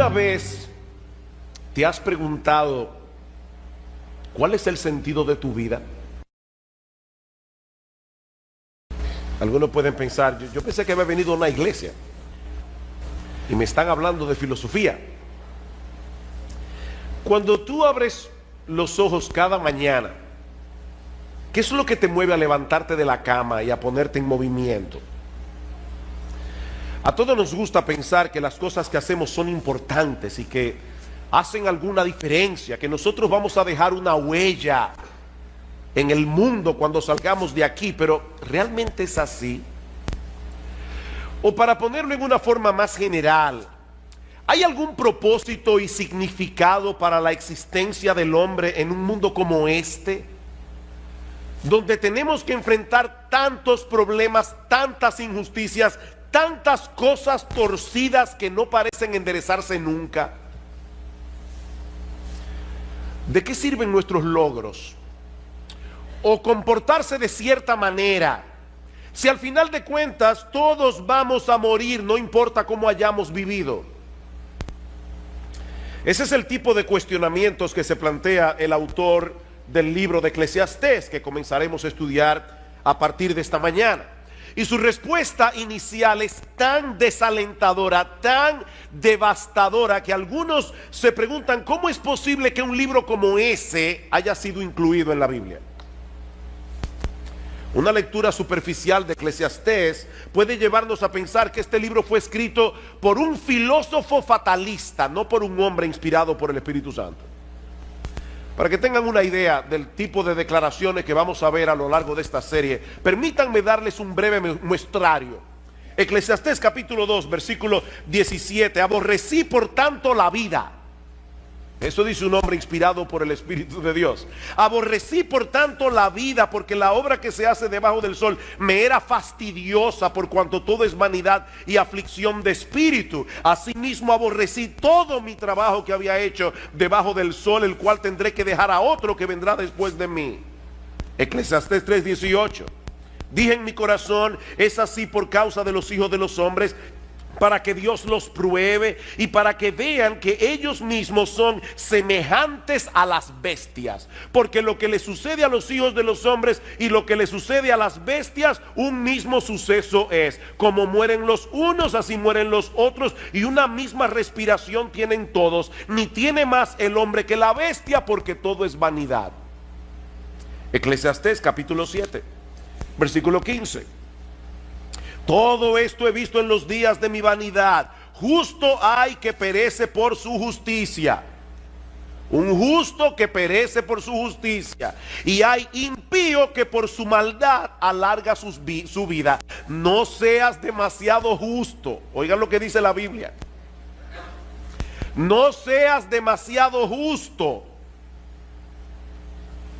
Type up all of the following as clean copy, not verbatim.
¿Alguna vez te has preguntado cuál es el sentido de tu vida? Algunos pueden pensar, yo pensé que había venido a una iglesia y me están hablando de filosofía. Cuando tú abres los ojos cada mañana, ¿qué es lo que te mueve a levantarte de la cama y a ponerte en movimiento? A todos nos gusta pensar que las cosas que hacemos son importantes y que hacen alguna diferencia, que nosotros vamos a dejar una huella en el mundo cuando salgamos de aquí, pero ¿realmente es así? O para ponerlo en una forma más general, ¿hay algún propósito y significado para la existencia del hombre en un mundo como este, donde tenemos que enfrentar tantos problemas, tantas injusticias, tantas cosas torcidas que no parecen enderezarse nunca? ¿De qué sirven nuestros logros? O comportarse de cierta manera, si al final de cuentas todos vamos a morir, no importa cómo hayamos vivido. Ese es el tipo de cuestionamientos que se plantea el autor del libro de Eclesiastés, que comenzaremos a estudiar a partir de esta mañana. Y su respuesta inicial es tan desalentadora, tan devastadora, que algunos se preguntan cómo es posible que un libro como ese haya sido incluido en la Biblia. Una lectura superficial de Eclesiastés puede llevarnos a pensar que este libro fue escrito por un filósofo fatalista, no por un hombre inspirado por el Espíritu Santo. Para que tengan una idea del tipo de declaraciones que vamos a ver a lo largo de esta serie, permítanme darles un breve muestrario. Eclesiastés capítulo 2, versículo 17. Aborrecí por tanto la vida. Eso dice un hombre inspirado por el Espíritu de Dios. Aborrecí por tanto la vida, porque la obra que se hace debajo del sol me era fastidiosa, por cuanto todo es vanidad y aflicción de espíritu. Asimismo aborrecí todo mi trabajo que había hecho debajo del sol, el cual tendré que dejar a otro que vendrá después de mí. Eclesiastés 3:18. Dije en mi corazón, es así por causa de los hijos de los hombres, para que Dios los pruebe y para que vean que ellos mismos son semejantes a las bestias. Porque lo que le sucede a los hijos de los hombres y lo que le sucede a las bestias, un mismo suceso es. Como mueren los unos, así mueren los otros, y una misma respiración tienen todos. Ni tiene más el hombre que la bestia, porque todo es vanidad. Eclesiastés capítulo 7, versículo 15. Todo esto he visto en los días de mi vanidad. Justo hay que perece por su justicia. Un justo que perece por su justicia. Y hay impío que por su maldad alarga su vida. No seas demasiado justo. Oigan lo que dice la Biblia. No seas demasiado justo,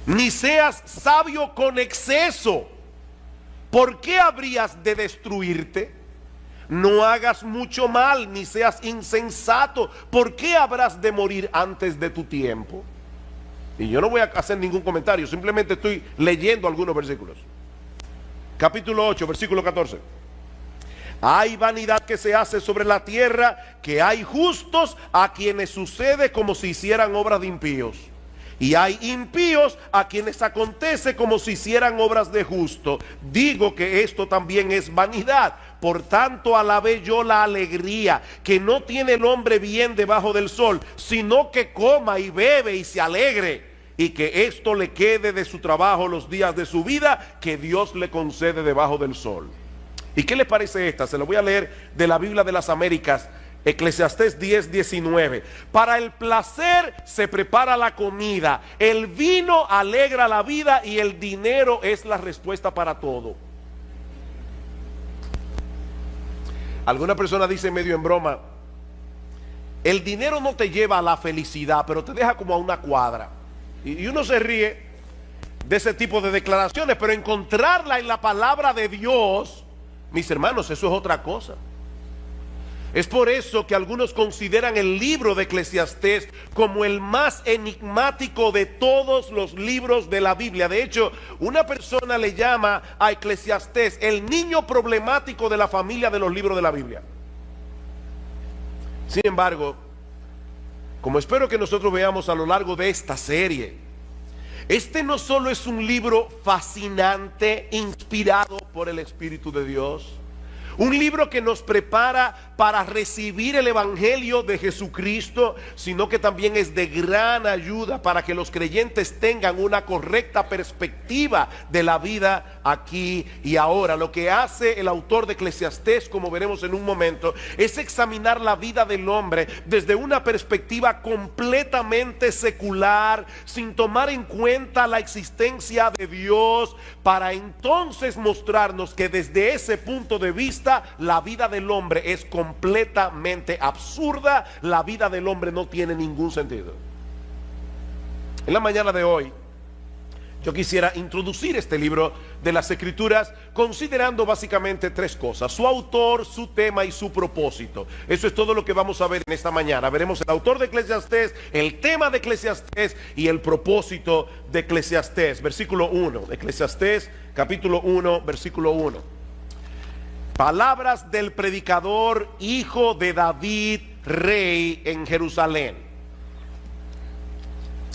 ni seas sabio con exceso. ¿Por qué habrías de destruirte? No hagas mucho mal, ni seas insensato. ¿Por qué habrás de morir antes de tu tiempo? Y yo no voy a hacer ningún comentario, simplemente estoy leyendo algunos versículos. Capítulo 8, versículo 14. Hay vanidad que se hace sobre la tierra, que hay justos a quienes sucede como si hicieran obras de impíos. Y hay impíos a quienes acontece como si hicieran obras de justo. Digo que esto también es vanidad. Por tanto alabé yo la alegría que no tiene el hombre bien debajo del sol, sino que coma y bebe y se alegre, y que esto le quede de su trabajo los días de su vida, que Dios le concede debajo del sol. ¿Y qué les parece esta? Se lo voy a leer de la Biblia de las Américas. Eclesiastés 10:19. Para el placer se prepara la comida, el vino alegra la vida y el dinero es la respuesta para todo. Alguna persona dice medio en broma, el dinero no te lleva a la felicidad, pero te deja como a una cuadra. Y uno se ríe de ese tipo de declaraciones, pero encontrarla en la palabra de Dios, mis hermanos, eso es otra cosa. Es por eso que algunos consideran el libro de Eclesiastés como el más enigmático de todos los libros de la Biblia. De hecho, una persona le llama a Eclesiastés el niño problemático de la familia de los libros de la Biblia. Sin embargo, como espero que nosotros veamos a lo largo de esta serie, este no solo es un libro fascinante, inspirado por el Espíritu de Dios, un libro que nos prepara para recibir el Evangelio de Jesucristo, sino que también es de gran ayuda para que los creyentes tengan una correcta perspectiva de la vida aquí y ahora. Lo que hace el autor de Eclesiastés, como veremos en un momento, es examinar la vida del hombre desde una perspectiva completamente secular, sin tomar en cuenta la existencia de Dios, para entonces mostrarnos que desde ese punto de vista la vida del hombre es completamente absurda. La vida del hombre no tiene ningún sentido. En la mañana de hoy yo quisiera introducir este libro de las Escrituras considerando básicamente tres cosas: su autor, su tema y su propósito. Eso es todo lo que vamos a ver en esta mañana. Veremos el autor de Eclesiastés, el tema de Eclesiastés y el propósito de Eclesiastés. Versículo 1, Eclesiastés capítulo 1, versículo 1. Palabras del predicador, hijo de David, rey en Jerusalén.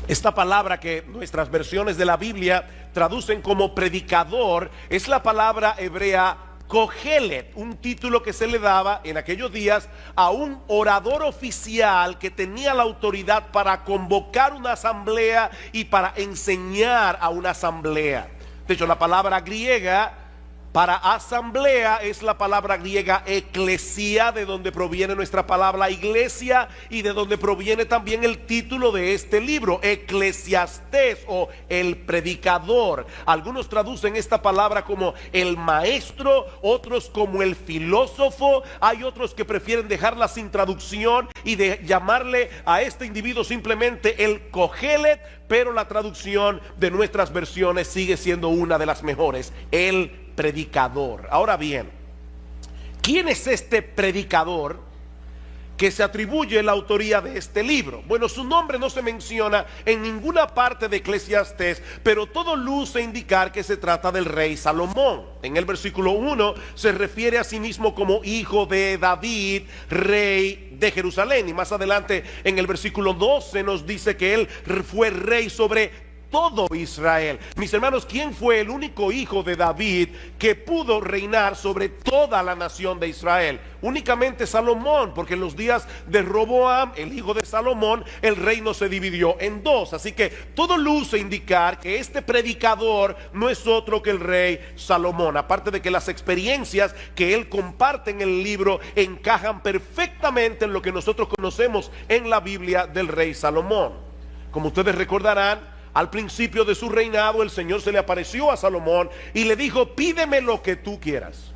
Esta palabra que nuestras versiones de la Biblia traducen como predicador es la palabra hebrea Kohelet, un título que se le daba en aquellos días a un orador oficial que tenía la autoridad para convocar una asamblea y para enseñar a una asamblea. De hecho, la palabra griega para asamblea es la palabra griega eclesia, de donde proviene nuestra palabra iglesia y de donde proviene también el título de este libro, Eclesiastés, o el predicador. Algunos traducen esta palabra como el maestro, otros como el filósofo. Hay otros que prefieren dejarla sin traducción y de llamarle a este individuo simplemente el Kohelet, pero la traducción de nuestras versiones sigue siendo una de las mejores: el predicador. Ahora bien, ¿quién es este predicador que se atribuye la autoría de este libro? Bueno, su nombre no se menciona en ninguna parte de Eclesiastés, pero todo luce indicar que se trata del rey Salomón. En el versículo 1 se refiere a sí mismo como hijo de David, rey de Jerusalén, y más adelante en el versículo 12 nos dice que él fue rey sobre todo Israel. Mis hermanos, ¿quién fue el único hijo de David que pudo reinar sobre toda la nación de Israel? Únicamente Salomón, porque en los días de Roboam, el hijo de Salomón, el reino se dividió en dos. Así que todo luce indicar que este predicador no es otro que el rey Salomón, aparte de que las experiencias que él comparte en el libro encajan perfectamente en lo que nosotros conocemos en la Biblia del rey Salomón. Como ustedes recordarán, al principio de su reinado el Señor se le apareció a Salomón y le dijo: pídeme lo que tú quieras.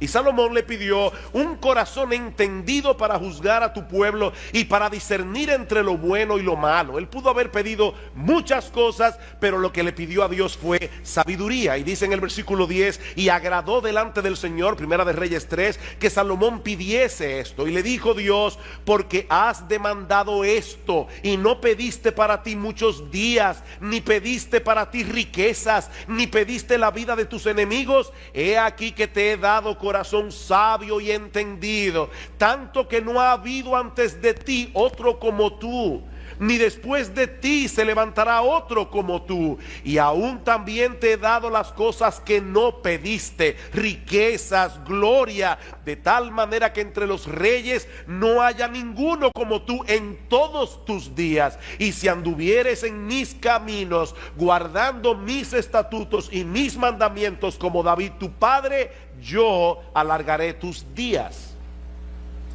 Y Salomón le pidió un corazón entendido para juzgar a tu pueblo y para discernir entre lo bueno y lo malo. Él pudo haber pedido muchas cosas, pero lo que le pidió a Dios fue sabiduría. Y dice en el versículo 10: y agradó delante del Señor, Primera de Reyes 3, que Salomón pidiese esto. Y le dijo Dios: porque has demandado esto y no pediste para ti muchos días, ni pediste para ti riquezas, ni pediste la vida de tus enemigos, he aquí que te he dado corazón sabio y entendido, tanto que no ha habido antes de ti otro como tú, ni después de ti se levantará otro como tú. Y aún también te he dado las cosas que no pediste, riquezas, gloria, de tal manera que entre los reyes no haya ninguno como tú en todos tus días. Y si anduvieres en mis caminos, guardando mis estatutos y mis mandamientos como David tu padre, yo alargaré tus días.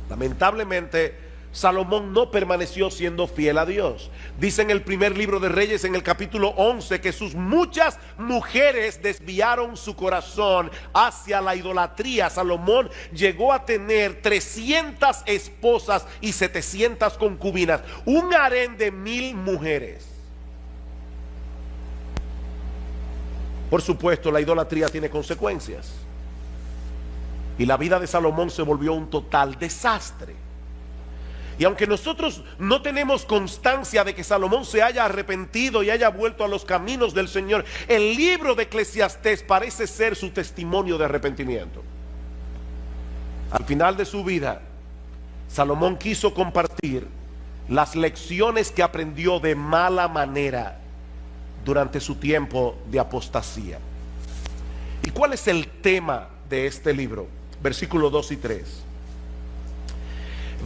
Lamentablemente, Salomón no permaneció siendo fiel a Dios. Dice en el primer libro de Reyes, en el capítulo 11, que sus muchas mujeres desviaron su corazón hacia la idolatría. Salomón llegó a tener 300 esposas y 700 concubinas, un harén de 1000 mujeres. Por supuesto, la idolatría tiene consecuencias, y la vida de Salomón se volvió un total desastre. Y aunque nosotros no tenemos constancia de que Salomón se haya arrepentido y haya vuelto a los caminos del Señor, el libro de Eclesiastés parece ser su testimonio de arrepentimiento. Al final de su vida, Salomón quiso compartir las lecciones que aprendió de mala manera durante su tiempo de apostasía. ¿Y cuál es el tema de este libro? Versículos 2 y 3.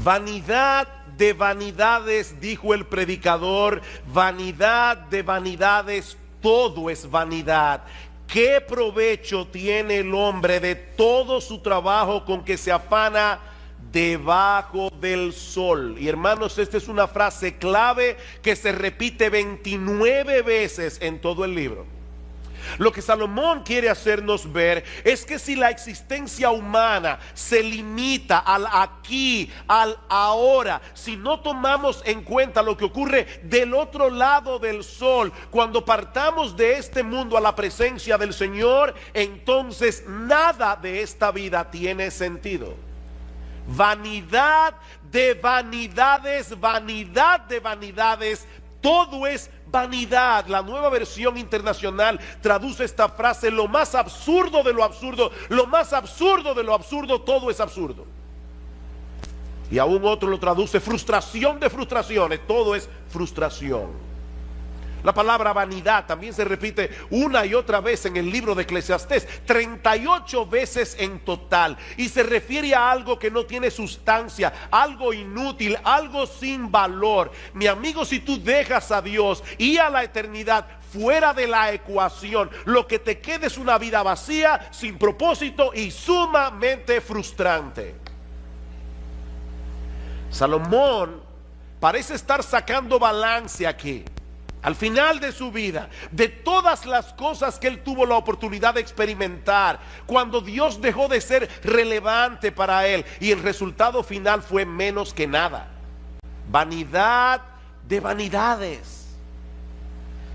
Vanidad de vanidades, dijo el predicador, vanidad de vanidades, todo es vanidad. ¿Qué provecho tiene el hombre de todo su trabajo con que se afana debajo del sol? Y hermanos, esta es una frase clave que se repite 29 veces en todo el libro. Lo que Salomón quiere hacernos ver es que si la existencia humana se limita al aquí, al ahora, si no tomamos en cuenta lo que ocurre del otro lado del sol, cuando partamos de este mundo a la presencia del Señor, entonces nada de esta vida tiene sentido. Vanidad de vanidades, vanidad de vanidades, todo es vanidad. La Nueva Versión Internacional traduce esta frase: lo más absurdo de lo absurdo, lo más absurdo de lo absurdo, todo es absurdo. Y aún otro lo traduce: frustración de frustraciones, todo es frustración. La palabra vanidad también se repite una y otra vez en el libro de Eclesiastés, 38 veces en total, y se refiere a algo que no tiene sustancia, algo inútil, algo sin valor. Mi amigo, si tú dejas a Dios y a la eternidad fuera de la ecuación, lo que te queda es una vida vacía, sin propósito y sumamente frustrante. Salomón parece estar sacando balance aquí. Al final de su vida, de todas las cosas que él tuvo la oportunidad de experimentar, cuando Dios dejó de ser relevante para él, y el resultado final fue menos que nada. Vanidad de vanidades.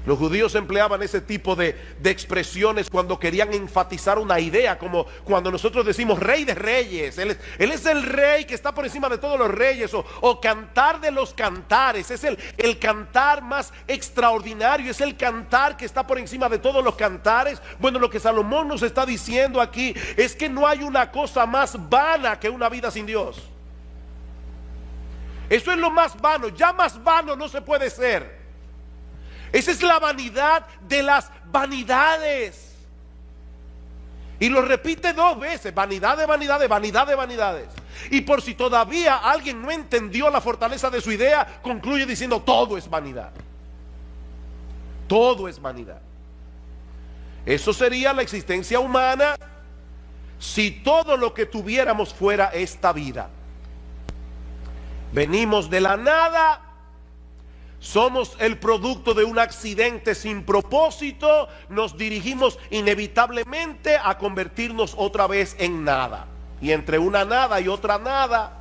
Los judíos empleaban ese tipo de expresiones cuando querían enfatizar una idea, como cuando nosotros decimos rey de reyes. Él es el rey que está por encima de todos los reyes, o cantar de los cantares. Es el cantar más extraordinario, es el cantar que está por encima de todos los cantares. Bueno, lo que Salomón nos está diciendo aquí es que no hay una cosa más vana que una vida sin Dios. Eso es lo más vano, ya más vano no se puede ser. Esa es la vanidad de las vanidades. Y lo repite 2 veces: vanidad de vanidades, vanidad de vanidades. Y por si todavía alguien no entendió la fortaleza de su idea, concluye diciendo: todo es vanidad. Todo es vanidad. Eso sería la existencia humana si todo lo que tuviéramos fuera esta vida. Venimos de la nada. Somos el producto de un accidente sin propósito. Nos dirigimos inevitablemente a convertirnos otra vez en nada. Y entre una nada y otra nada,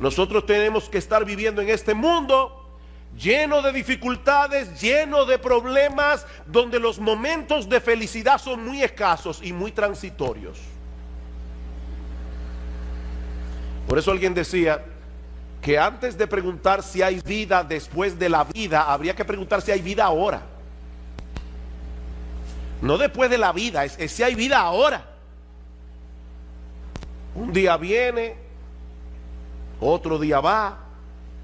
nosotros tenemos que estar viviendo en este mundo lleno de dificultades, lleno de problemas, donde los momentos de felicidad son muy escasos y muy transitorios. Por eso alguien decía que antes de preguntar si hay vida después de la vida, habría que preguntar si hay vida ahora. No después de la vida, es si hay vida ahora. Un día viene, otro día va,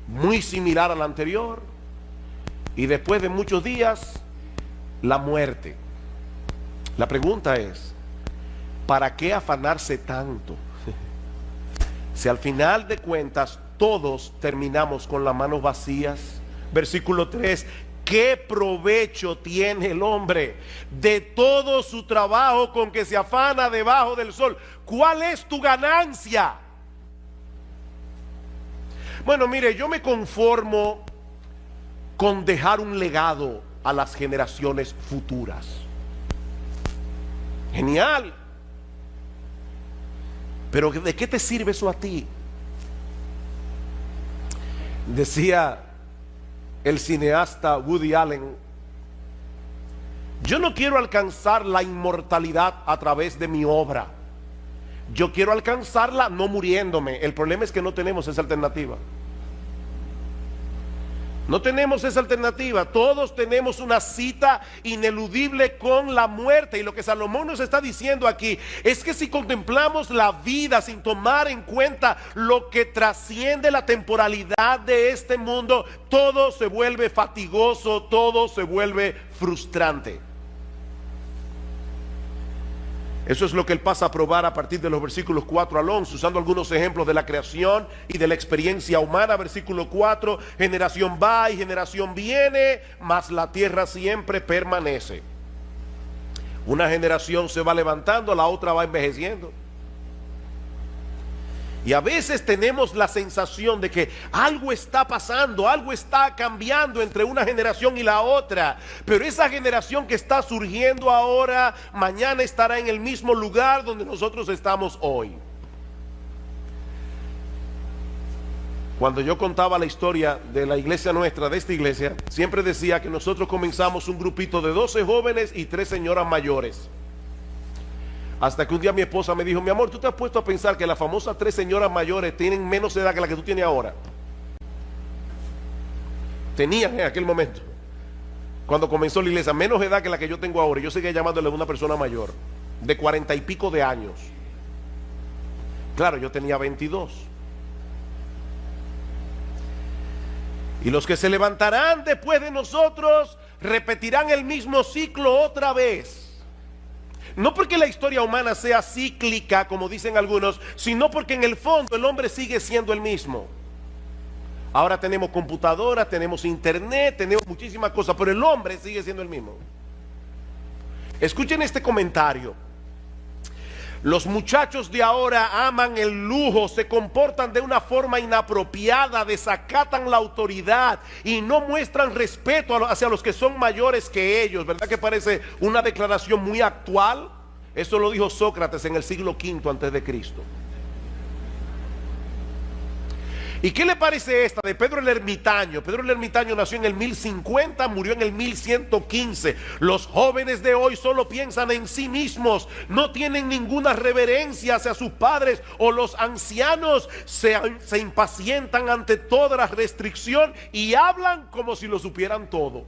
muy similar al anterior, y después de muchos días, la muerte. La pregunta es: ¿para qué afanarse tanto? Si al final de cuentas todos terminamos con las manos vacías. Versículo 3: ¿qué provecho tiene el hombre de todo su trabajo con que se afana debajo del sol? ¿Cuál es tu ganancia? Bueno, mire, yo me conformo con dejar un legado a las generaciones futuras. Genial. Pero ¿de qué te sirve eso a ti? Decía el cineasta Woody Allen: yo no quiero alcanzar la inmortalidad a través de mi obra, yo quiero alcanzarla no muriéndome. El problema es que no tenemos esa alternativa. No tenemos esa alternativa. Todos tenemos una cita ineludible con la muerte. Y lo que Salomón nos está diciendo aquí es que si contemplamos la vida sin tomar en cuenta lo que trasciende la temporalidad de este mundo, todo se vuelve fatigoso, todo se vuelve frustrante. Eso es lo que él pasa a probar a partir de los versículos 4 al 11, usando algunos ejemplos de la creación y de la experiencia humana. Versículo 4: generación va y generación viene, mas la tierra siempre permanece. Una generación se va levantando, la otra va envejeciendo. Y a veces tenemos la sensación de que algo está pasando, algo está cambiando entre una generación y la otra. Pero esa generación que está surgiendo ahora, mañana estará en el mismo lugar donde nosotros estamos hoy. Cuando yo contaba la historia de la iglesia nuestra, de esta iglesia, siempre decía que nosotros comenzamos un grupito de 12 jóvenes y 3 señoras mayores. Hasta que un día mi esposa me dijo: mi amor, ¿tú te has puesto a pensar que las famosas 3 señoras mayores tienen menos edad que la que tú tienes ahora? Tenían en aquel momento, cuando comenzó la iglesia, menos edad que la que yo tengo ahora. Yo seguía llamándole a una persona mayor, de 40 y pico de años. Claro, yo tenía 22. Y los que se levantarán después de nosotros repetirán el mismo ciclo otra vez. No porque la historia humana sea cíclica, como dicen algunos, sino porque en el fondo el hombre sigue siendo el mismo. Ahora tenemos computadoras, tenemos internet, tenemos muchísimas cosas, pero el hombre sigue siendo el mismo. Escuchen este comentario. Los muchachos de ahora aman el lujo, se comportan de una forma inapropiada, desacatan la autoridad y no muestran respeto hacia los que son mayores que ellos. ¿Verdad que parece una declaración muy actual? Eso lo dijo Sócrates en el siglo V antes de Cristo. ¿Y qué le parece esta de Pedro el Ermitaño? Pedro el Ermitaño nació en el 1050, murió en el 1115. Los jóvenes de hoy solo piensan en sí mismos, no tienen ninguna reverencia hacia sus padres, o los ancianos se impacientan ante toda la restricción y hablan como si lo supieran todo.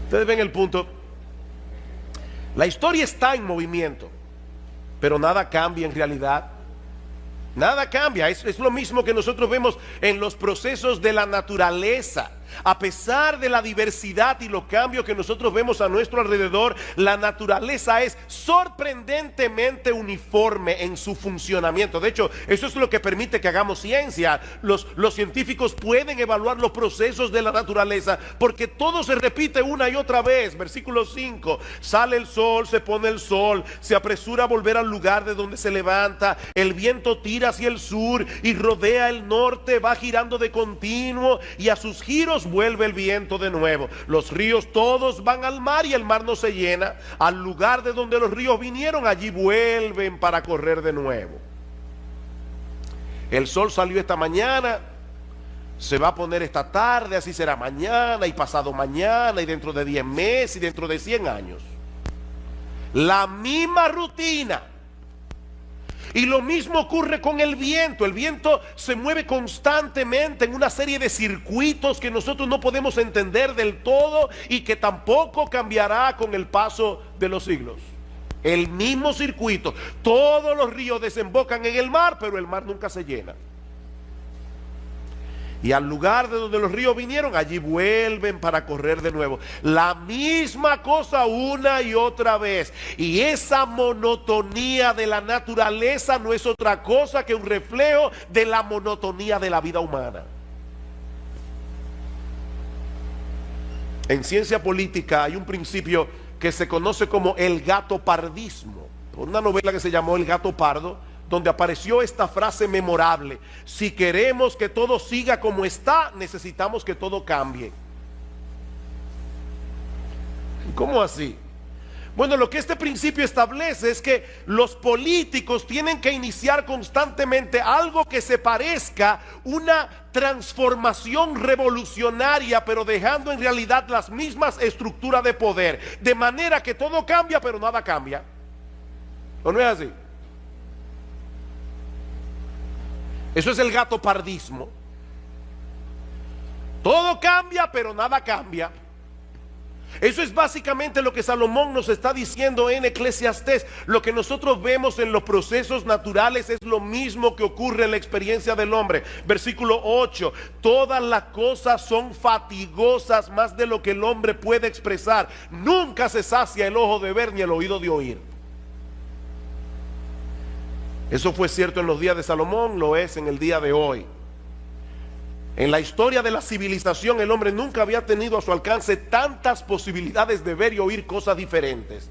Ustedes ven el punto. La historia está en movimiento, pero nada cambia en realidad. Nada cambia. Es lo mismo que nosotros vemos en los procesos de la naturaleza. A pesar de la diversidad y los cambios que nosotros vemos a nuestro alrededor, la naturaleza es sorprendentemente uniforme en su funcionamiento. De hecho, eso es lo que permite que hagamos ciencia. Los científicos pueden evaluar los procesos de la naturaleza porque todo se repite una y otra vez. Versículo 5: sale el sol, se pone el sol, se apresura a volver al lugar de donde se levanta, el viento tira hacia el sur y rodea el norte, va girando de continuo y a sus giros vuelve el viento de nuevo. Los ríos todos van al mar y el mar no se llena. Al lugar de donde los ríos vinieron, allí vuelven para correr de nuevo. El sol salió esta mañana, se va a poner esta tarde, así será mañana y pasado mañana y dentro de 10 meses y dentro de 100 años. La misma rutina. Y lo mismo ocurre con el viento. El viento se mueve constantemente en una serie de circuitos que nosotros no podemos entender del todo y que tampoco cambiará con el paso de los siglos. El mismo circuito. Todos los ríos desembocan en el mar, pero el mar nunca se llena. Y al lugar de donde los ríos vinieron, allí vuelven para correr de nuevo. La misma cosa una y otra vez. Y esa monotonía de la naturaleza no es otra cosa que un reflejo de la monotonía de la vida humana. En ciencia política hay un principio que se conoce como el gatopardismo. Una novela que se llamó El gato pardo, donde apareció esta frase memorable: si queremos que todo siga como está, necesitamos que todo cambie. ¿Cómo así? Bueno, lo que este principio establece es que los políticos tienen que iniciar constantemente algo que se parezca una transformación revolucionaria, pero dejando en realidad las mismas estructuras de poder, de manera que todo cambia, pero nada cambia. ¿O no es así? Eso es el gatopardismo. Todo cambia, pero nada cambia. Eso es básicamente lo que Salomón nos está diciendo en Eclesiastés. Lo que nosotros vemos en los procesos naturales es lo mismo que ocurre en la experiencia del hombre. Versículo 8: todas las cosas son fatigosas más de lo que el hombre puede expresar. Nunca se sacia el ojo de ver ni el oído de oír. Eso fue cierto en los días de Salomón, lo es en el día de hoy. En la historia de la civilización, el hombre nunca había tenido a su alcance tantas posibilidades de ver y oír cosas diferentes.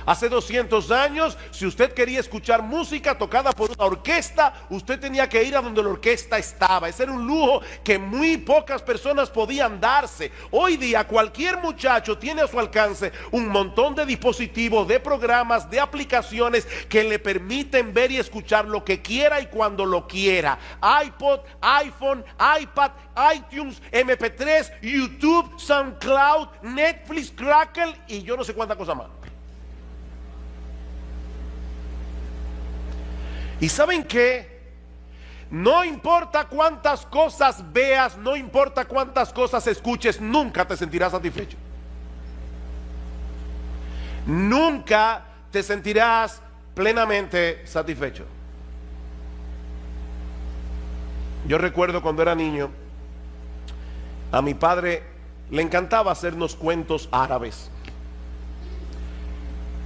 Hace 200 años, si usted quería escuchar música tocada por una orquesta, usted tenía que ir a donde la orquesta estaba. Ese era un lujo que muy pocas personas podían darse. Hoy día cualquier muchacho tiene a su alcance un montón de dispositivos, de programas, de aplicaciones que le permiten ver y escuchar lo que quiera y cuando lo quiera. iPod, iPhone, iPad, iTunes, MP3, YouTube, SoundCloud, Netflix, Crackle y yo no sé cuánta cosa más. ¿Y saben qué? No importa cuántas cosas veas, no importa cuántas cosas escuches, nunca te sentirás satisfecho. Nunca te sentirás plenamente satisfecho. Yo recuerdo cuando era niño, a mi padre le encantaba hacernos cuentos árabes.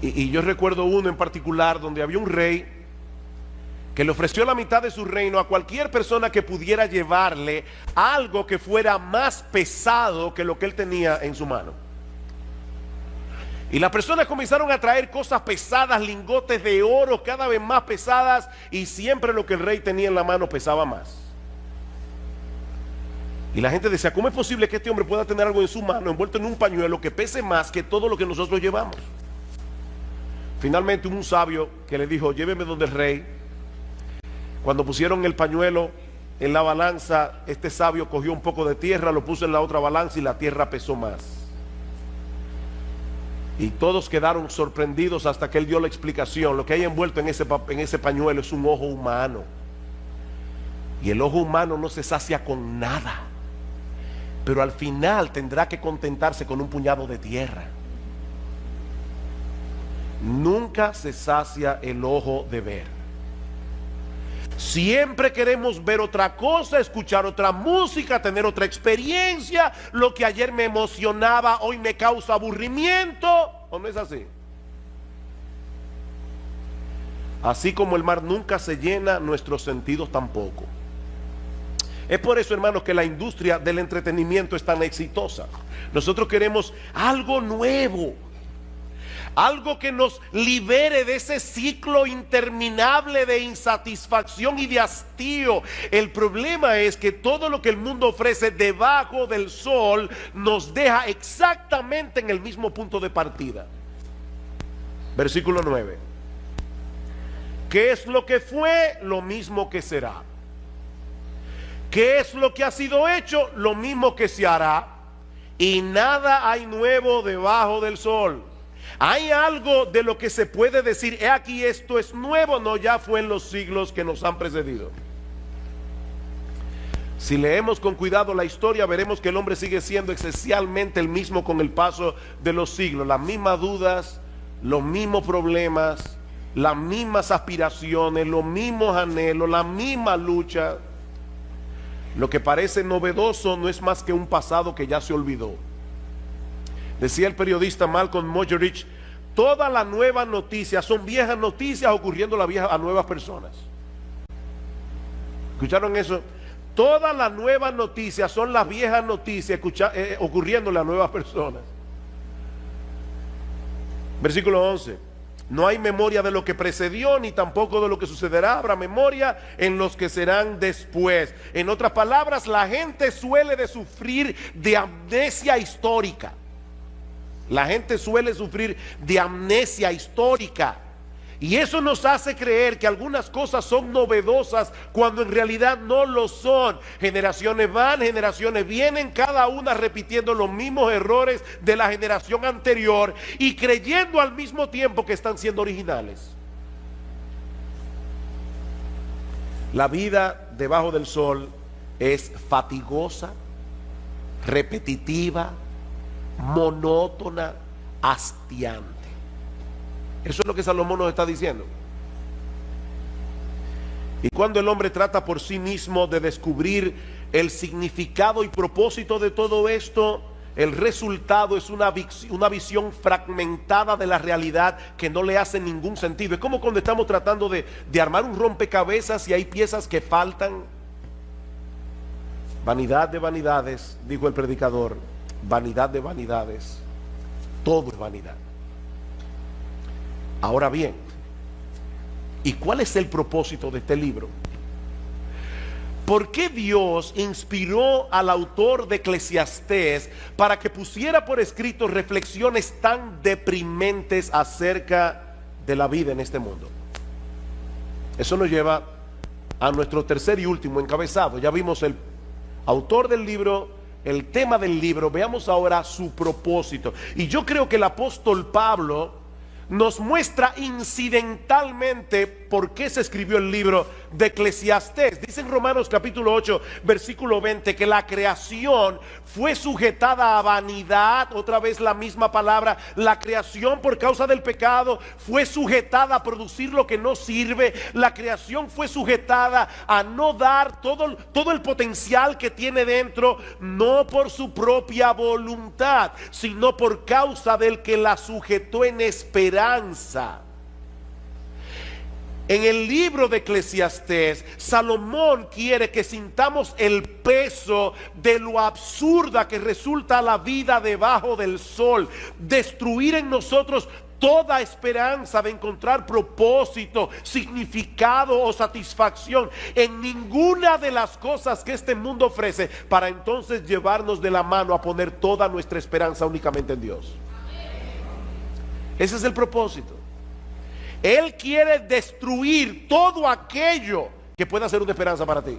Y yo recuerdo uno en particular donde había un rey que le ofreció la mitad de su reino a cualquier persona que pudiera llevarle algo que fuera más pesado que lo que él tenía en su mano. Y las personas comenzaron a traer cosas pesadas, lingotes de oro cada vez más pesadas, y siempre lo que el rey tenía en la mano pesaba más. Y la gente decía, ¿cómo es posible que este hombre pueda tener algo en su mano envuelto en un pañuelo que pese más que todo lo que nosotros llevamos? Finalmente un sabio que le dijo, lléveme donde el rey. Cuando pusieron el pañuelo en la balanza, este sabio cogió un poco de tierra, lo puso en la otra balanza y la tierra pesó más. Y todos quedaron sorprendidos hasta que él dio la explicación. Lo que hay envuelto en ese pañuelo es un ojo humano. Y el ojo humano no se sacia con nada, pero al final tendrá que contentarse con un puñado de tierra. Nunca se sacia el ojo de ver. Siempre queremos ver otra cosa, escuchar otra música, tener otra experiencia. Lo que ayer me emocionaba, hoy me causa aburrimiento. ¿O no es así? Así como el mar nunca se llena, nuestros sentidos tampoco. Es por eso, hermanos, que la industria del entretenimiento es tan exitosa. Nosotros queremos algo nuevo, algo que nos libere de ese ciclo interminable de insatisfacción y de hastío. El problema es que todo lo que el mundo ofrece debajo del sol nos deja exactamente en el mismo punto de partida. Versículo 9. ¿Qué es lo que fue? Lo mismo que será. ¿Qué es lo que ha sido hecho? Lo mismo que se hará. Y nada hay nuevo debajo del sol. ¿Hay algo de lo que se puede decir, he aquí esto es nuevo? No, ya fue en los siglos que nos han precedido. Si leemos con cuidado la historia, veremos que el hombre sigue siendo esencialmente el mismo con el paso de los siglos. Las mismas dudas, los mismos problemas, las mismas aspiraciones, los mismos anhelos, la misma lucha. Lo que parece novedoso no es más que un pasado que ya se olvidó. Decía el periodista Malcolm Muggeridge, todas las nuevas noticias son viejas noticias ocurriendo a nuevas personas. ¿Escucharon eso? Todas las nuevas noticias son las viejas noticias ocurriéndole a nuevas personas. Versículo 11. No hay memoria de lo que precedió, ni tampoco de lo que sucederá. Habrá memoria en los que serán después. En otras palabras, la gente suele de sufrir de amnesia histórica. La gente suele sufrir de amnesia histórica. Y eso nos hace creer que algunas cosas son novedosas cuando en realidad no lo son. Generaciones van, generaciones vienen, cada una repitiendo los mismos errores de la generación anterior y creyendo al mismo tiempo que están siendo originales. La vida debajo del sol es fatigosa, repetitiva, monótona, hastiante. Eso es lo que Salomón nos está diciendo. Y cuando el hombre trata por sí mismo de descubrir el significado y propósito de todo esto, el resultado es una visión fragmentada de la realidad que no le hace ningún sentido. Es como cuando estamos tratando de armar un rompecabezas y hay piezas que faltan. Vanidad de vanidades, dijo el predicador, vanidad de vanidades, todo es vanidad. Ahora bien, ¿y cuál es el propósito de este libro? ¿Por qué Dios inspiró al autor de Eclesiastés para que pusiera por escrito reflexiones tan deprimentes acerca de la vida en este mundo? Eso nos lleva a nuestro tercer y último encabezado. Ya vimos el autor del libro, el tema del libro. Veamos ahora su propósito. Y yo creo que el apóstol Pablo nos muestra incidentalmente por qué se escribió el libro de Eclesiastés. Dice en Romanos capítulo 8 versículo 20 que la creación fue sujetada a vanidad. Otra vez la misma palabra. La creación por causa del pecado fue sujetada a producir lo que no sirve. La creación fue sujetada a no dar todo el potencial que tiene dentro, no por su propia voluntad, sino por causa del que la sujetó en esperanza. En el libro de Eclesiastés, Salomón quiere que sintamos el peso de lo absurda que resulta la vida debajo del sol, destruir en nosotros toda esperanza de encontrar propósito, significado o satisfacción en ninguna de las cosas que este mundo ofrece, para entonces llevarnos de la mano a poner toda nuestra esperanza únicamente en Dios. Ese es el propósito. Él quiere destruir todo aquello que pueda ser una esperanza para ti.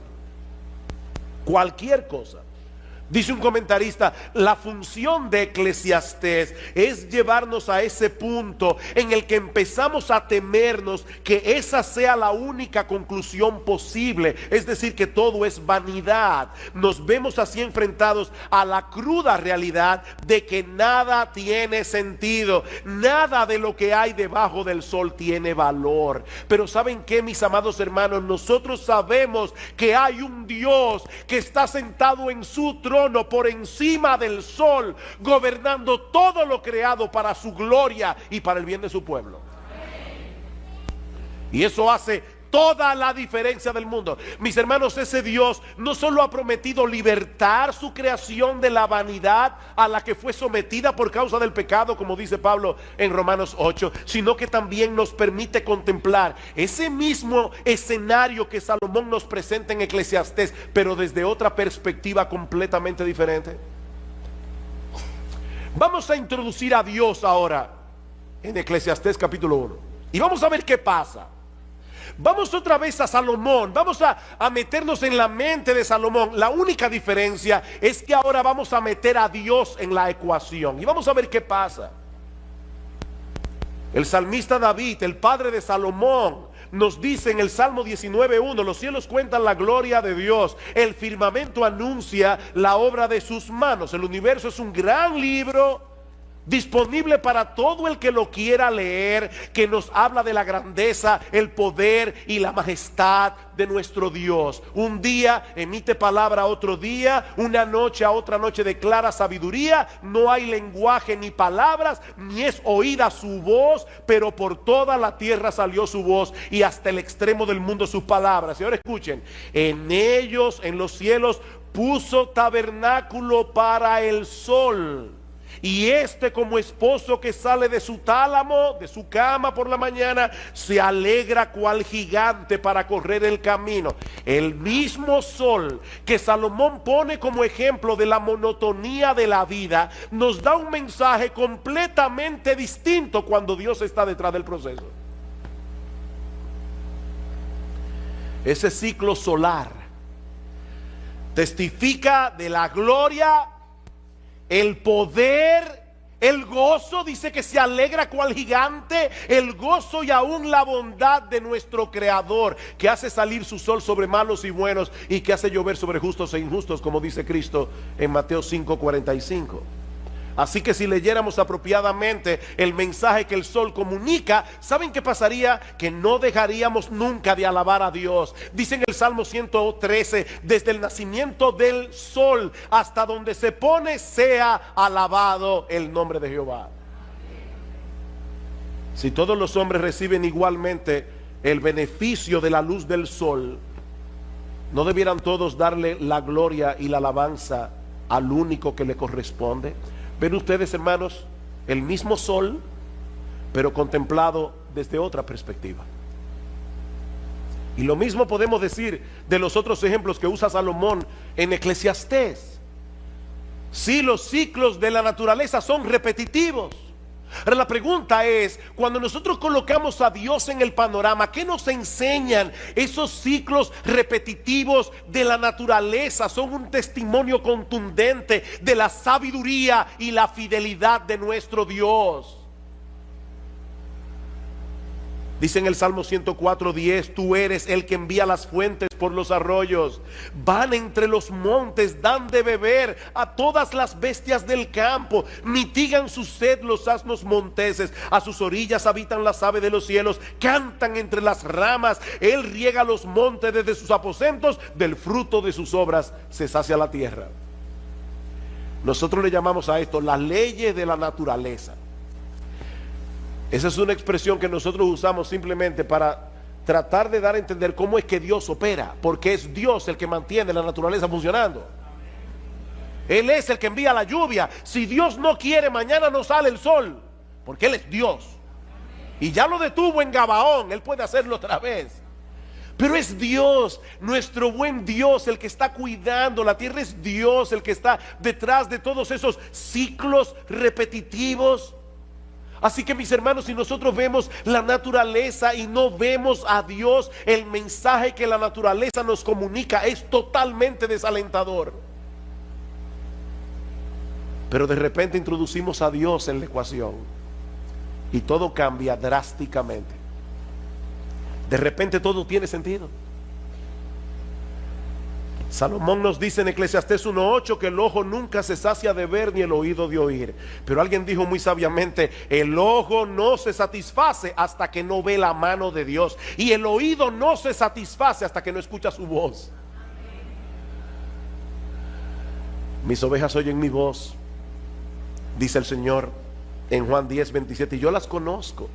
Cualquier cosa. Dice un comentarista, la función de Eclesiastés es llevarnos a ese punto en el que empezamos a temernos que esa sea la única conclusión posible, es decir, que todo es vanidad. Nos vemos así enfrentados a la cruda realidad de que nada tiene sentido, nada de lo que hay debajo del sol tiene valor. Pero ¿saben qué, mis amados hermanos? Nosotros sabemos que hay un Dios que está sentado en su trono por encima del sol, gobernando todo lo creado para su gloria y para el bien de su pueblo. Y eso hace toda la diferencia del mundo. Mis hermanos, ese Dios no solo ha prometido libertar su creación de la vanidad a la que fue sometida por causa del pecado, como dice Pablo en Romanos 8, sino que también nos permite contemplar ese mismo escenario que Salomón nos presenta en Eclesiastés, pero desde otra perspectiva completamente diferente. Vamos a introducir a Dios ahora en Eclesiastés capítulo 1 y vamos a ver qué pasa. Vamos otra vez a Salomón, vamos a meternos en la mente de Salomón. La única diferencia es que ahora vamos a meter a Dios en la ecuación y vamos a ver qué pasa. El salmista David, el padre de Salomón, nos dice en el Salmo 19:1: los cielos cuentan la gloria de Dios, el firmamento anuncia la obra de sus manos. El universo es un gran libro disponible para todo el que lo quiera leer, que nos habla de la grandeza, el poder y la majestad de nuestro Dios. Un día emite palabra a otro día, una noche a otra noche declara sabiduría. No hay lenguaje ni palabras, ni es oída su voz, pero por toda la tierra salió su voz y hasta el extremo del mundo sus palabras. Y ahora escuchen: en ellos, en los cielos, puso tabernáculo para el sol. Y este, como esposo que sale de su tálamo, de su cama por la mañana, se alegra cual gigante para correr el camino. El mismo sol que Salomón pone como ejemplo de la monotonía de la vida, nos da un mensaje completamente distinto cuando Dios está detrás del proceso. Ese ciclo solar testifica de la gloria, el poder El gozo dice que se alegra cual gigante, el gozo y aún la bondad de nuestro Creador, que hace salir su sol sobre malos y buenos y que hace llover sobre justos e injustos, como dice Cristo en Mateo 5:45. Así que si leyéramos apropiadamente el mensaje que el sol comunica, ¿saben qué pasaría? Que no dejaríamos nunca de alabar a Dios. Dice en el Salmo 113, desde el nacimiento del sol hasta donde se pone, sea alabado el nombre de Jehová. Si todos los hombres reciben igualmente el beneficio de la luz del sol, ¿no debieran todos darle la gloria y la alabanza al único que le corresponde? Ven ustedes, hermanos, el mismo sol, pero contemplado desde otra perspectiva. Y lo mismo podemos decir de los otros ejemplos que usa Salomón en Eclesiastés. Sí, los ciclos de la naturaleza son repetitivos. Ahora la pregunta es, cuando nosotros colocamos a Dios en el panorama, ¿qué nos enseñan esos ciclos repetitivos de la naturaleza? Son un testimonio contundente de la sabiduría y la fidelidad de nuestro Dios. Dice en el Salmo 104:10, tú eres el que envía las fuentes por los arroyos, van entre los montes, dan de beber a todas las bestias del campo, mitigan su sed los asnos monteses, a sus orillas habitan las aves de los cielos, cantan entre las ramas, él riega los montes desde sus aposentos, del fruto de sus obras se sacia la tierra. Nosotros le llamamos a esto las leyes de la naturaleza. Esa es una expresión que nosotros usamos simplemente para tratar de dar a entender cómo es que Dios opera, porque es Dios el que mantiene la naturaleza funcionando. Él es el que envía la lluvia. Si Dios no quiere, mañana no sale el sol, porque Él es Dios. Y ya lo detuvo en Gabaón, Él puede hacerlo otra vez. Pero es Dios, nuestro buen Dios, el que está cuidando la tierra. Es Dios el que está detrás de todos esos ciclos repetitivos. Así que, mis hermanos, si nosotros vemos la naturaleza y no vemos a Dios, el mensaje que la naturaleza nos comunica es totalmente desalentador. Pero de repente introducimos a Dios en la ecuación y todo cambia drásticamente. De repente todo tiene sentido. Salomón nos dice en Eclesiastés 1:8 que el ojo nunca se sacia de ver ni el oído de oír. Pero alguien dijo muy sabiamente, el ojo no se satisface hasta que no ve la mano de Dios, y el oído no se satisface hasta que no escucha su voz. Mis ovejas oyen mi voz, dice el Señor en Juan 10:27, y yo las conozco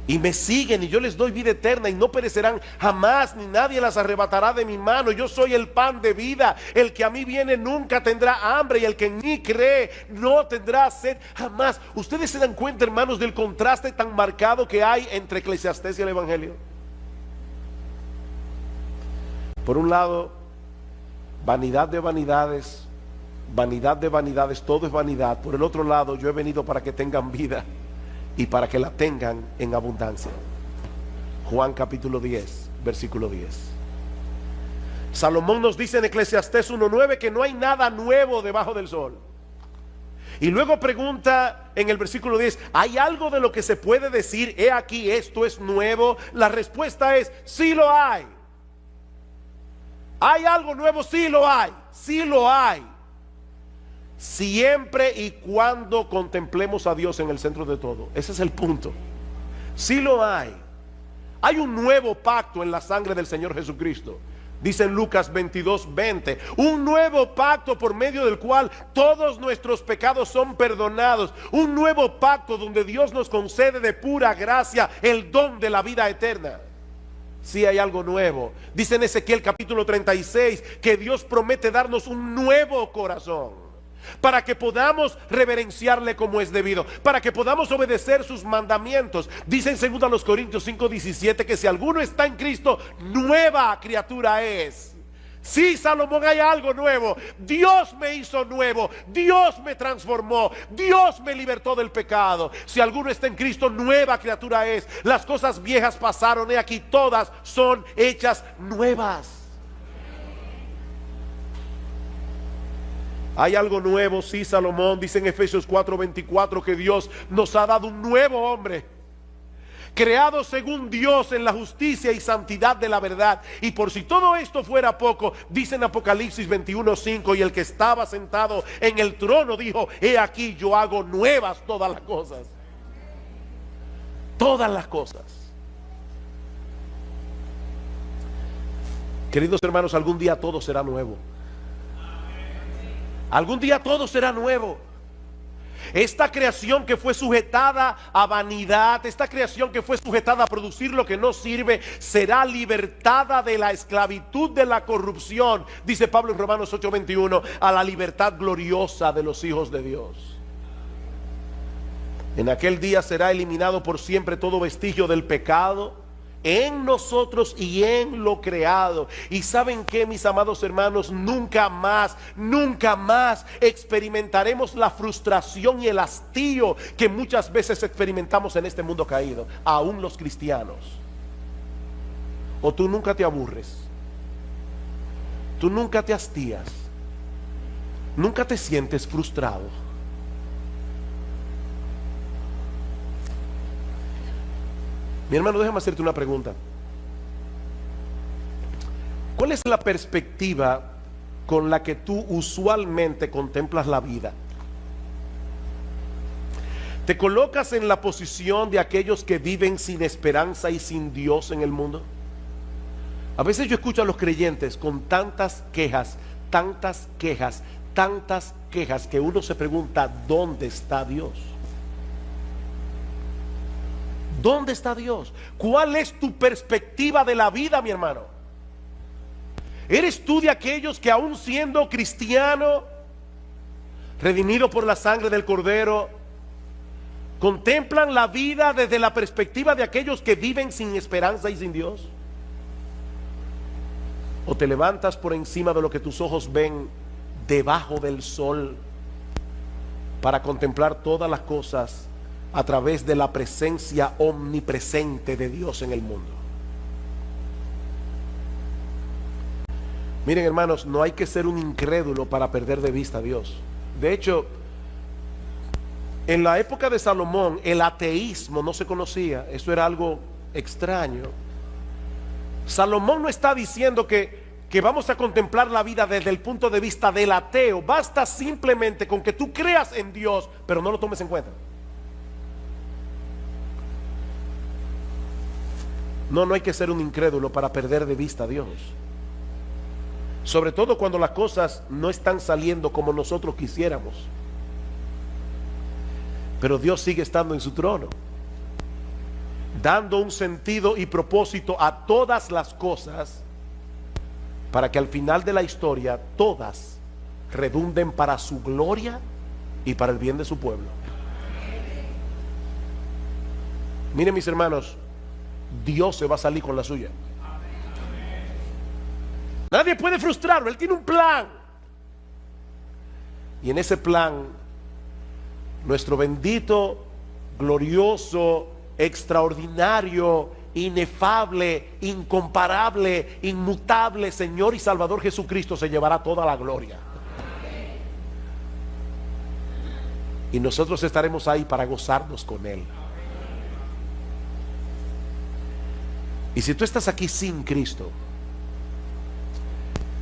y me siguen, y yo les doy vida eterna, y no perecerán jamás, ni nadie las arrebatará de mi mano. Yo soy el pan de vida. El que a mí viene nunca tendrá hambre, y el que en mí cree no tendrá sed jamás. Ustedes se dan cuenta, hermanos, del contraste tan marcado que hay entre Eclesiastés y el Evangelio. Por un lado, vanidad de vanidades, todo es vanidad. Por el otro lado, yo he venido para que tengan vida y para que la tengan en abundancia. Juan capítulo 10, versículo 10. Salomón nos dice en Eclesiastés 1:9 que no hay nada nuevo debajo del sol. Y luego pregunta en el versículo 10, ¿hay algo de lo que se puede decir, he aquí, esto es nuevo? La respuesta es, sí lo hay. ¿Hay algo nuevo? Sí lo hay, sí lo hay. Siempre y cuando contemplemos a Dios en el centro de todo. Ese es el punto. Sí lo hay. Hay un nuevo pacto en la sangre del Señor Jesucristo. Dice en Lucas 22:20, un nuevo pacto por medio del cual todos nuestros pecados son perdonados. Un nuevo pacto donde Dios nos concede de pura gracia el don de la vida eterna. Sí hay algo nuevo. Dice en Ezequiel capítulo 36 que Dios promete darnos un nuevo corazón, para que podamos reverenciarle como es debido, para que podamos obedecer sus mandamientos. Dice en 2 Corintios 5:17 que si alguno está en Cristo, nueva criatura es. Sí, Salomón, hay algo nuevo. Dios me hizo nuevo, Dios me transformó, Dios me libertó del pecado. Si alguno está en Cristo, nueva criatura es. Las cosas viejas pasaron, y aquí todas son hechas nuevas. Hay algo nuevo, sí, Salomón dice en Efesios 4:24 que Dios nos ha dado un nuevo hombre, creado según Dios en la justicia y santidad de la verdad. Y por si todo esto fuera poco, dice en Apocalipsis 21:5, y el que estaba sentado en el trono dijo: he aquí, yo hago nuevas todas las cosas. Todas las cosas. Queridos hermanos, algún día todo será nuevo. Algún día todo será nuevo. Esta creación que fue sujetada a vanidad, esta creación que fue sujetada a producir lo que no sirve, será libertada de la esclavitud de la corrupción, dice Pablo en Romanos 8:21, a la libertad gloriosa de los hijos de Dios. En aquel día será eliminado por siempre todo vestigio del pecado en nosotros y en lo creado. Y ¿saben qué, mis amados hermanos? Nunca más experimentaremos la frustración y el hastío que muchas veces experimentamos en este mundo caído, aún los cristianos. O tú nunca te aburres, tú nunca te hastías, nunca te sientes frustrado. Mi hermano, déjame hacerte una pregunta. ¿Cuál es la perspectiva con la que tú usualmente contemplas la vida? ¿Te colocas en la posición de aquellos que viven sin esperanza y sin Dios en el mundo? A veces yo escucho a los creyentes con tantas quejas, que uno se pregunta: ¿dónde está Dios? ¿Dónde está Dios? ¿Cuál es tu perspectiva de la vida, mi hermano? ¿Eres tú de aquellos que, aún siendo cristiano, redimido por la sangre del Cordero, contemplan la vida desde la perspectiva de aquellos que viven sin esperanza y sin Dios? ¿O te levantas por encima de lo que tus ojos ven debajo del sol para contemplar todas las cosas a través de la presencia omnipresente de Dios en el mundo? Miren, hermanos, no hay que ser un incrédulo para perder de vista a Dios. De hecho, en la época de Salomón el ateísmo no se conocía. Eso era algo extraño. Salomón no está diciendo que vamos a contemplar la vida desde el punto de vista del ateo. Basta simplemente con que tú creas en Dios, pero no lo tomes en cuenta. No hay que ser un incrédulo para perder de vista a Dios. Sobre todo cuando las cosas no están saliendo como nosotros quisiéramos. Pero Dios sigue estando en su trono, dando un sentido y propósito a todas las cosas, para que al final de la historia todas redunden para su gloria y para el bien de su pueblo. Miren, mis hermanos, Dios se va a salir con la suya. Nadie puede frustrarlo. Él tiene un plan, y en ese plan nuestro bendito, glorioso, extraordinario, inefable, incomparable, inmutable Señor y Salvador Jesucristo se llevará toda la gloria. Y nosotros estaremos ahí para gozarnos con Él. Y si tú estás aquí sin Cristo,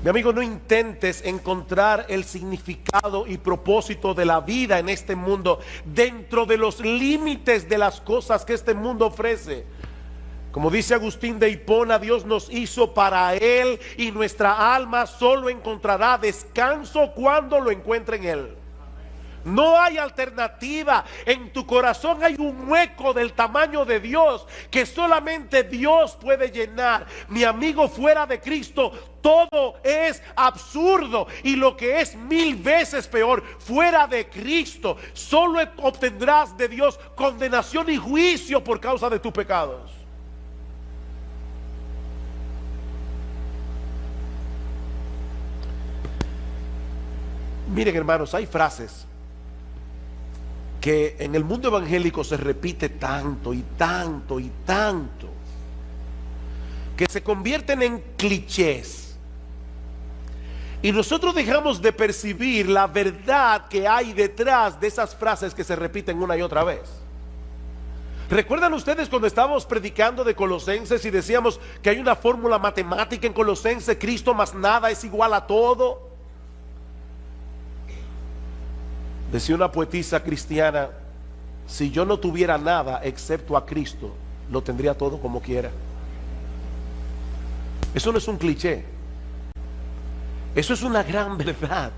mi amigo, no intentes encontrar el significado y propósito de la vida en este mundo dentro de los límites de las cosas que este mundo ofrece. Como dice Agustín de Hipona, Dios nos hizo para Él, y nuestra alma solo encontrará descanso cuando lo encuentre en Él. No hay alternativa. En tu corazón hay un hueco del tamaño de Dios que solamente Dios puede llenar. Mi amigo, fuera de Cristo todo es absurdo, y lo que es 1000 veces peor, fuera de Cristo solo obtendrás de Dios condenación y juicio por causa de tus pecados. Miren, hermanos, hay frases que en el mundo evangélico se repite tanto y tanto y tanto, que se convierten en clichés. Y nosotros dejamos de percibir la verdad que hay detrás de esas frases que se repiten una y otra vez. ¿Recuerdan ustedes cuando estábamos predicando de Colosenses y decíamos que hay una fórmula matemática en Colosenses? Cristo más nada es igual a todo. Decía una poetisa cristiana: si yo no tuviera nada excepto a Cristo, lo tendría todo como quiera. Eso no es un cliché. Eso es una gran verdad.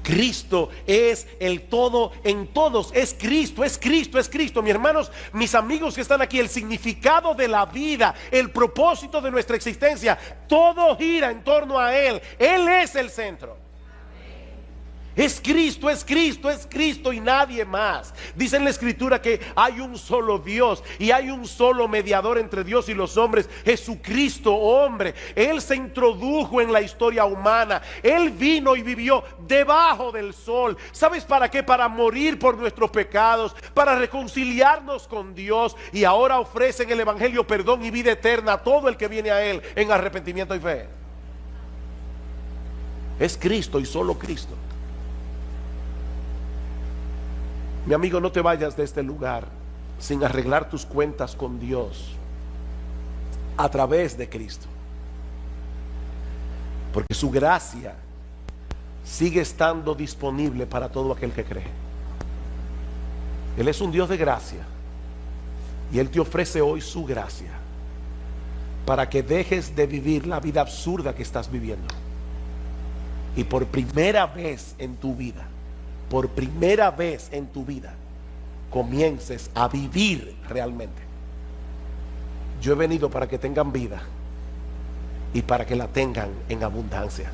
Cristo es el todo en todos. Es Cristo, es Cristo, es Cristo. Mis hermanos, mis amigos que están aquí, el significado de la vida, el propósito de nuestra existencia, todo gira en torno a Él. Él es el centro. Es Cristo, es Cristo, es Cristo y nadie más. Dice en la Escritura que hay un solo Dios y hay un solo mediador entre Dios y los hombres, Jesucristo, hombre. Él se introdujo en la historia humana. Él vino y vivió debajo del sol. ¿Sabes para qué? Para morir por nuestros pecados, para reconciliarnos con Dios, y ahora ofrece en el Evangelio perdón y vida eterna a todo el que viene a Él en arrepentimiento y fe. Es Cristo y solo Cristo. Mi amigo, no te vayas de este lugar sin arreglar tus cuentas con Dios a través de Cristo, porque su gracia sigue estando disponible para todo aquel que cree. Él es un Dios de gracia y Él te ofrece hoy su gracia para que dejes de vivir la vida absurda que estás viviendo y por primera vez en tu vida, por primera vez en tu vida, comiences a vivir realmente. Yo he venido para que tengan vida y para que la tengan en abundancia.